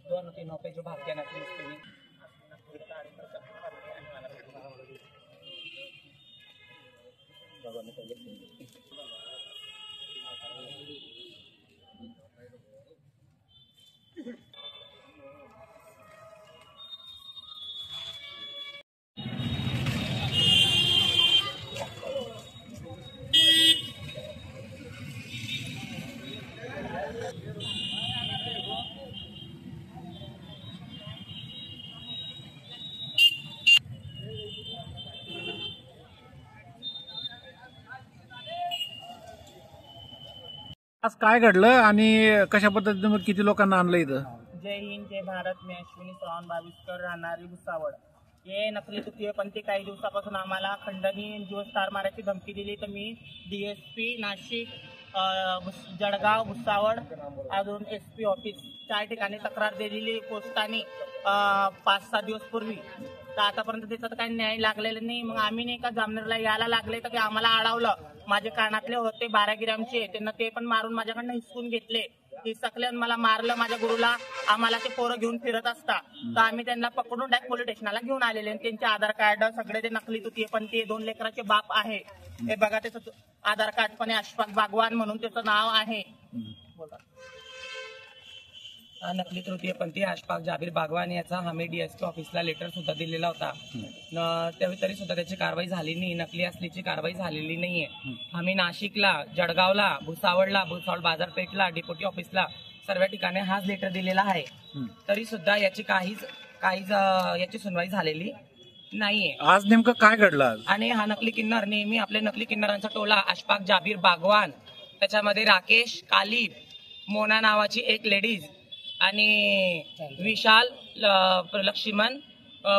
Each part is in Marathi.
दोनों तीनों पे जो भाग गया नकली उस पे नहीं। आज काय घडलं आणि कशा पद्धतीने किती लोकांना आणलं इथं? जय हिंद जय भारत. मी अश्विनी श्रावण बाविस्कर, राहणारी भुसावळ. हे नकली तृतीयपंथी काही दिवसापासून आम्हाला खंडणी जीवस ठार मारायची धमकी दिली. तर मी DSP नाशिक, जळगाव, भुसावळ, अजून SP ऑफिस 4 ठिकाणी तक्रार दिलेली पोस्टाने 5-6 दिवस पूर्वी. तर आतापर्यंत त्याचा तर काही न्याय लागलेला नाही. मग आम्ही नाही का जामनेरला यायला लागले तर आम्हाला अडवलं. माझे कानातले होते 12 ग्रॅमचे, त्यांना ते पण मारून माझ्याकडनं हिसकून घेतले. हिसकले मला मारलं. माझ्या गुरुला आम्हाला ते पोरं घेऊन फिरत असता. तर आम्ही त्यांना पकडून डायरेक्ट पोलीस स्टेशनला घेऊन आलेले. त्यांचे आधार कार्ड सगळे ते नकली तृतीयपंथी 2 लेकराचे बाप आहे. हे बघा त्याचं आधार कार्ड पण अशफाक बागवान म्हणून त्याचं नाव आहे. बोला. नकली तृतीयपंथी अशफाक जाबीर बागवान याचा आम्ही DSP ऑफिसला लेटर सुद्धा दिलेला होता. तरी सुद्धा त्याची कारवाई झाली नाही. नकली असल्याची कारवाई झालेली नाहीये. आम्ही नाशिकला, जळगावला, भुसावळ बाजारपेठला, डेप्युटी ऑफिसला सर्व ठिकाणी हाच लेटर दिलेला आहे. तरी सुद्धा याची काहीच याची सुनवाई झालेली नाहीये. आज नेमकं काय घडलं? आणि हा नकली किन्नर नेहमी आपले नकली किन्नरांचा टोला अशफाक जाबीर बागवान, त्याच्यामध्ये राकेश काली, मोना नावाची एक लेडीज आणि विशाल लक्ष्मण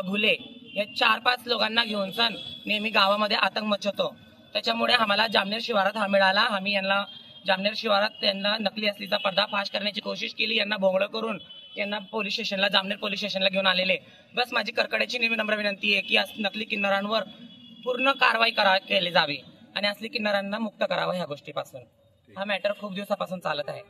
घुले या 4-5 लोकांना घेऊन सण नेहमी गावामध्ये आतंक मचवतो. त्याच्यामुळे आम्हाला जामनेर शिवारात हा मिळाला. आम्ही यांना जामनेर शिवारात त्यांना नकली असलीचा पर्दाफाश करण्याची कोशिश केली. यांना भोंगळं करून यांना पोलीस स्टेशनला, जामनेर पोलीस स्टेशनला घेऊन आलेले. बस माझी करकड्याची नम्र विनंती आहे की नकली किन्नरांवर पूर्ण कारवाई केली जावी आणि असली किन्नरांना मुक्त करावं ह्या गोष्टीपासून. हा मॅटर खूप दिवसापासून चालत आहे.